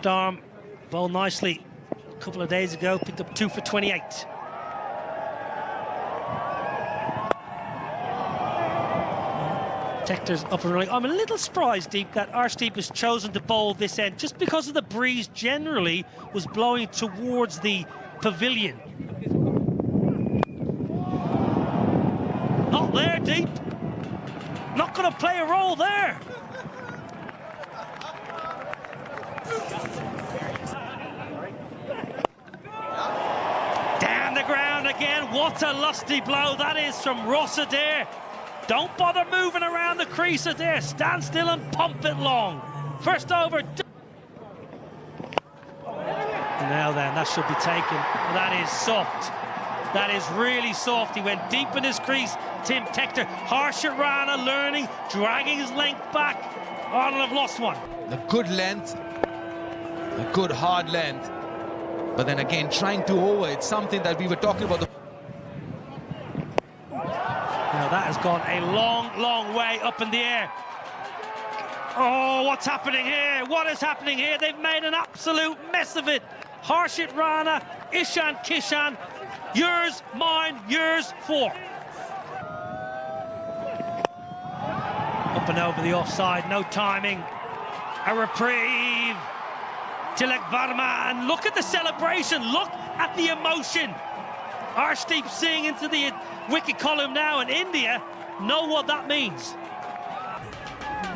Arm bowled nicely a couple of days ago, picked up 2 for 28. Tector's up and running. I'm a little surprised, Deep, that Arshdeep has chosen to bowl this end just because of the breeze generally was blowing towards the pavilion. Not there, Deep. Not going to play a role there. Down the ground again. What a lusty blow that is from Ross Adair. Don't bother moving around the crease, Adair. Stand still and pump it long. First over. Now then, that should be taken. That is soft. That is really soft. He went deep in his crease. Tim Tector, Harsha Rana learning, dragging his length back. Arnold have lost one. The good length, a good hard length. But then again, trying to over, it's something that we were talking about. Now that has gone a long, long way up in the air. Oh, what's happening here? What is happening here? They've made an absolute mess of it. Harshit Rana, Ishan Kishan, yours, mine, yours, 4. Up and over the offside, no timing. A reprieve. Tilak Varma, and look at the celebration, look at the emotion. Arshdeep seeing into the wicket column now, and India know what that means.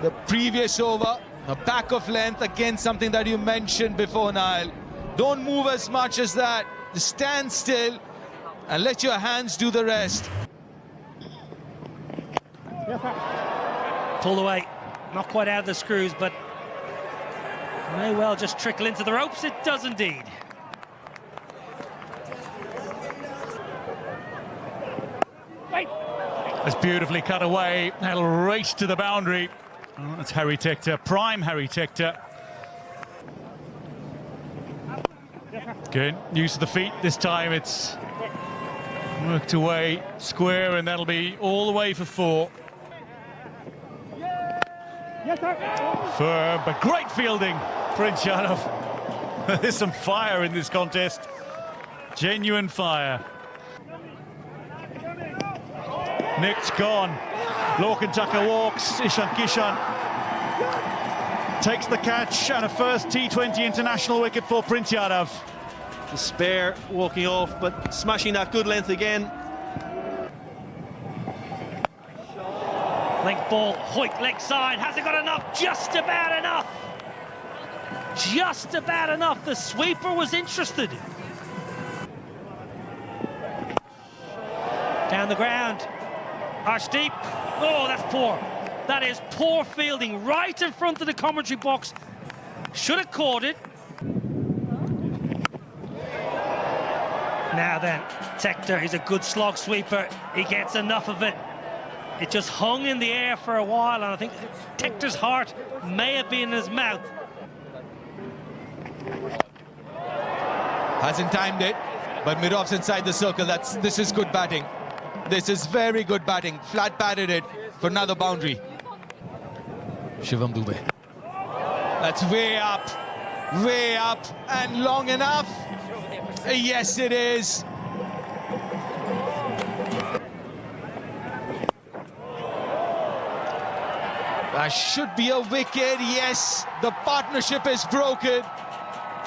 The previous over, a back of length, again something that you mentioned before, Niall. Don't move as much as that. Just stand still and let your hands do the rest. Pulled away, not quite out of the screws, but may well just trickle into the ropes. It does indeed. That's beautifully cut away. That'll race to the boundary. Oh, that's Harry Tector, prime Harry Tector. Good, use of the feet this time. It's worked away square, and that'll be all the way for 4. Firm, but great fielding, Prince Yadav. There's some fire in this contest. Genuine fire. Nicked gone. Lorcan Tucker walks. Ishan Kishan takes the catch, and a first T20 international wicket for Prince Yadav. The spare walking off, but smashing that good length again. Length ball, Hoyt leg side, has it got enough? Just about enough. Just about enough. The sweeper was interested. Down the ground. Arshdeep. Oh, that's poor. That is poor fielding right in front of the commentary box. Should have caught it. Now then, Tector, he's a good slog sweeper. He gets enough of it. It just hung in the air for a while, and I think Tector's heart may have been in his mouth. Hasn't timed it, but mid-off's inside the circle. This is good batting. This is very good batting. Flat batted it for another boundary. Shivam Dube. That's way up, and long enough. Yes, it is. That should be a wicket. Yes, the partnership is broken.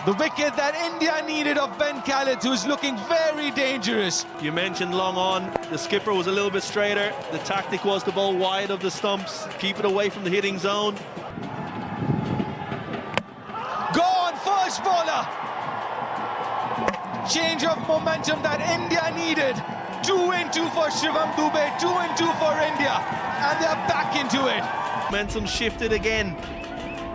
The wicket that India needed of Ben Khaled, who's looking very dangerous. You mentioned long on. The skipper was a little bit straighter. The tactic was to bowl wide of the stumps, keep it away from the hitting zone. Gone, first bowler. Change of momentum that India needed. 2 and 2 for Shivam Dube, 2 and 2 for India, and they're back into it. Momentum shifted again.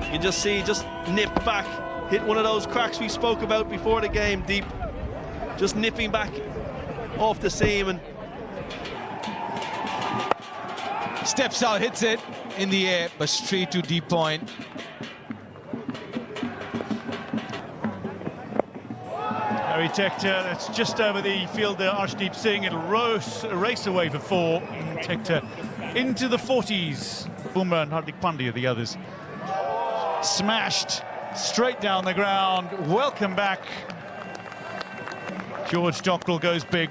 You can just see, just nip back, hit one of those cracks we spoke about before the game, Deep. Just nipping back off the seam and steps out, hits it in the air, but straight to deep point. Harry Tector, that's just over the fielder, Arshdeep Singh. It'll race away for 4. Tector into the 40s. Bumrah and Hardik Pandya, the others. Smashed straight down the ground. Welcome back. George Dockrell goes big.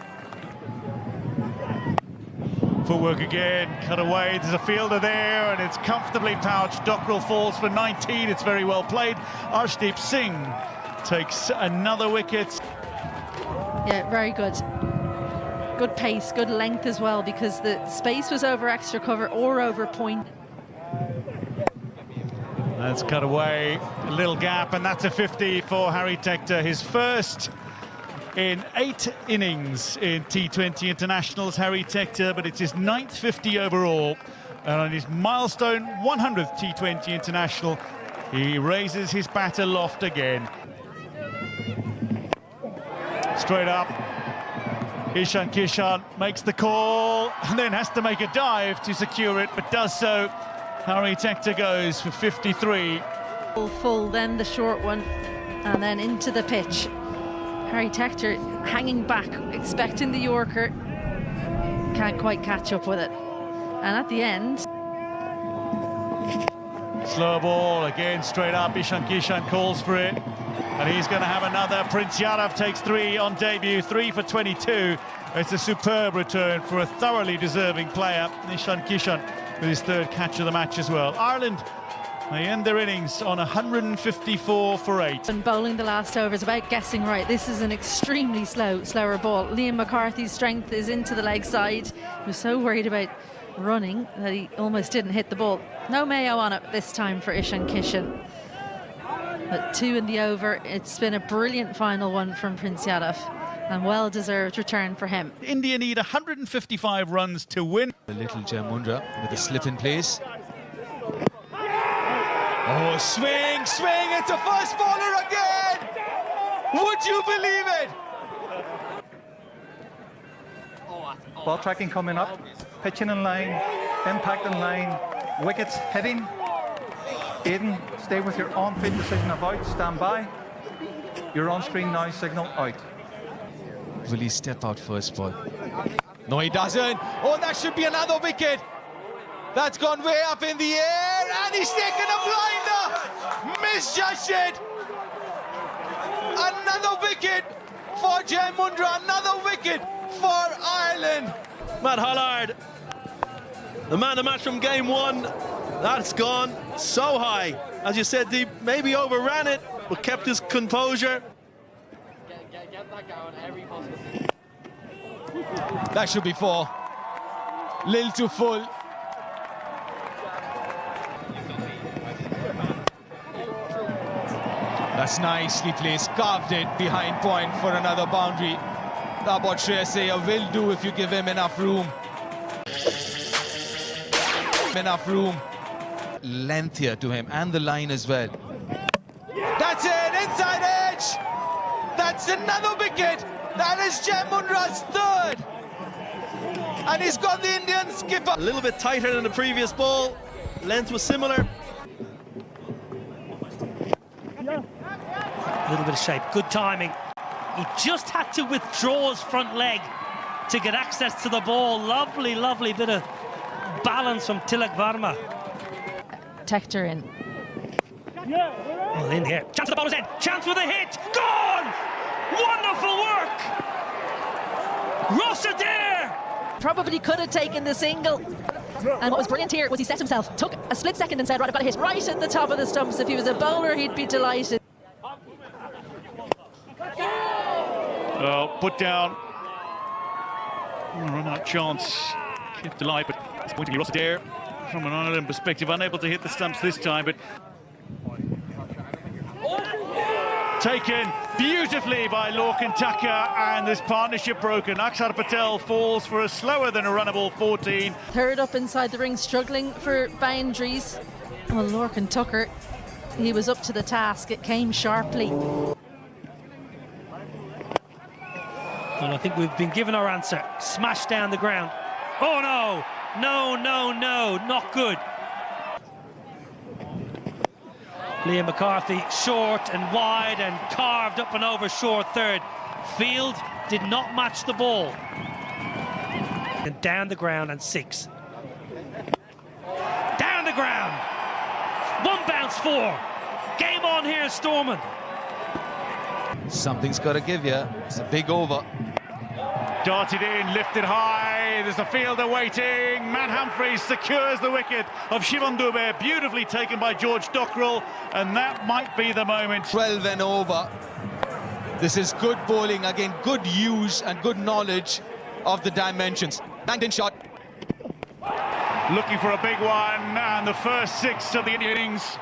Footwork again, cut away. There's a fielder there, and it's comfortably pouched. Dockrell falls for 19. It's very well played. Arshdeep Singh takes another wicket. Yeah, very good. Good pace, good length as well, because the space was over extra cover or over point. That's cut away, a little gap, and that's a 50 for Harry Tector. His first in 8 innings in T20 internationals, Harry Tector, but it's his 9th 50 overall. And on his milestone 100th T20 international, he raises his bat aloft again. Straight up, Ishan Kishan makes the call and then has to make a dive to secure it, but does so. Harry Tector goes for 53. Full, then the short one, and then into the pitch. Harry Tector hanging back, expecting the Yorker. Can't quite catch up with it. And at the end... Slow ball, again straight up. Ishan Kishan calls for it. And he's going to have another. Prince Yadav takes 3 on debut, 3 for 22. It's a superb return for a thoroughly deserving player. Ishan Kishan with his 3rd catch of the match as well. Ireland, they end their innings on 154 for 8. And bowling the last over is about guessing right. This is an extremely slower ball. Liam McCarthy's strength is into the leg side. He was so worried about running that he almost didn't hit the ball. No Mayo on it this time for Ishan Kishan. But 2 in the over. It's been a brilliant final one from Prince Yadav, and well-deserved return for him. India need 155 runs to win. A little Jamundra with a slip in place. Oh, swing! It's a first bowler again! Would you believe it? Ball tracking coming up, pitching in line, impact in line, wickets hitting. Aidan, stay with your on-field decision of out, stand by. Your on-screen now signal out. Will he step out first ball? No, he doesn't. Oh, that should be another wicket. That's gone way up in the air, and he's taken a blinder. Misjudged it. Another wicket for Jamundra. Another wicket for Ireland. Matt Hollard, the man of the match from game 1. That's gone so high. As you said, Deep, maybe overran it, but kept his composure. Get that going every possible. That should be 4. Little too full. That's nicely placed. Carved it behind point for another boundary. That's what Shreyas Iyer will do if you give him enough room. Enough room. Length here to him, and the line as well. That's it, inside edge. That's another wicket. That is Jamundra's 3rd. And he's got the Indian skipper. A little bit tighter than the previous ball. Length was similar. A little bit of shape, good timing. He just had to withdraw his front leg to get access to the ball. Lovely, lovely bit of balance from Tilak Varma. Tector in. Well, in here. Chance for the bowler's end. Chance for the hit. Gone! Wonderful work! Ross Adair! Probably could have taken the single. And what was brilliant here was he set himself, took a split second and said, right, I've got a hit right at the top of the stumps. If he was a bowler, he'd be delighted. Oh, put down. Run out chance. Kept alive, but it's going to be Ross Adair from an Ireland perspective, unable to hit the stumps this time, but taken beautifully by Lorcan Tucker, and this partnership broken. Akshar Patel falls for a slower than a runnable 14. 3rd up inside the ring, struggling for boundaries. Well, Lorcan Tucker, he was up to the task. It came sharply. Well, I think we've been given our answer. Smashed down the ground. Oh no! No, not good. Liam McCarthy short and wide and carved up and over short 3rd. Field did not match the ball. And down the ground and 6. Down the ground. 1 bounce 4. Game on here, Stormont. Something's got to give you. It's a big over. Darted in, lifted high, there's a fielder waiting. Matt Humphreys secures the wicket of Shivam Dube, beautifully taken by George Dockrell, and that might be the moment. 12 and over. This is good bowling, again, good use and good knowledge of the dimensions. Banged in shot. Looking for a big one, and the first six of the Indian innings.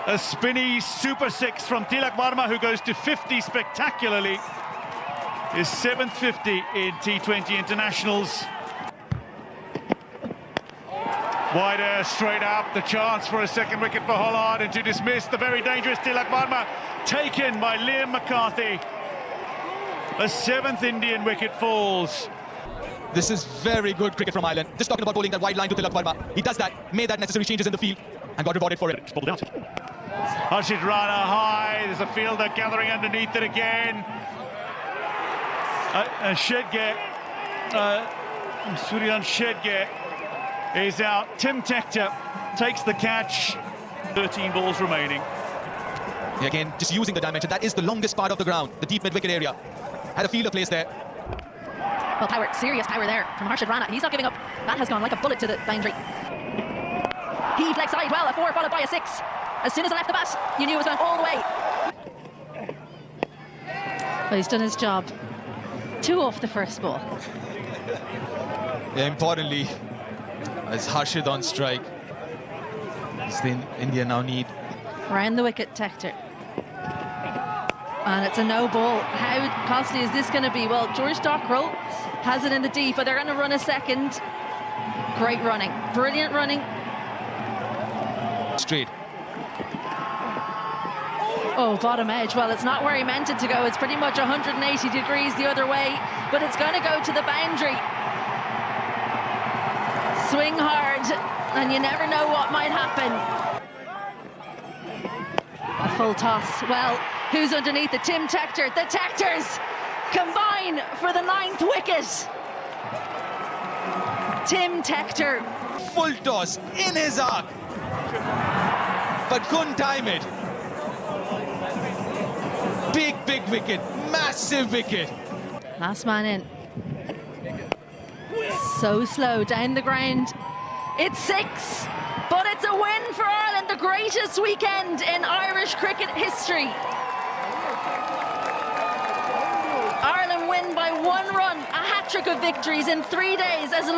A spinny super six from Tilak Varma, who goes to 50 spectacularly. His 7th 50 in T20 internationals. Wider, straight up, the chance for a second wicket for Hollard, and to dismiss the very dangerous Tilak Varma, taken by Liam McCarthy. A 7th Indian wicket falls. This is very good cricket from Ireland. Just talking about bowling that wide line to Tilak Varma. He does that, made that necessary changes in the field, and got rewarded for it. Harshit Rana high, there's a fielder gathering underneath it again. Shedge, Suryan Shedge is out. Tim Tector takes the catch. 13 balls remaining. Again, just using the dimension. That is the longest part of the ground, the deep mid-wicket area. Had a fielder placed there. Well, power, serious power there from Harshit Rana. He's not giving up. That has gone like a bullet to the boundary. Heaved leg side, well, a 4 followed by a 6. As soon as it left the bat, you knew it was going all the way. Well, he's done his job. 2 off the first ball. Yeah, importantly, as Harshit on strike, it's the India now need. Round the wicket, Tector. And it's a no ball. How costly is this going to be? Well, George Dockrell has it in the deep, but they're going to run a second. Great running. Brilliant running. Straight. Oh, bottom edge. Well, it's not where he meant it to go. It's pretty much 180 degrees the other way, but it's going to go to the boundary. Swing hard, and you never know what might happen. A full toss. Well, who's underneath it? Tim Tector. The Tectors combine for the 9th wicket. Tim Tector. Full toss in his arc, but couldn't time it. Big wicket, massive wicket. Last man in. So slow down the ground. It's 6, but it's a win for Ireland, the greatest weekend in Irish cricket history. Ireland win by 1 run, a hat-trick of victories in 3 days as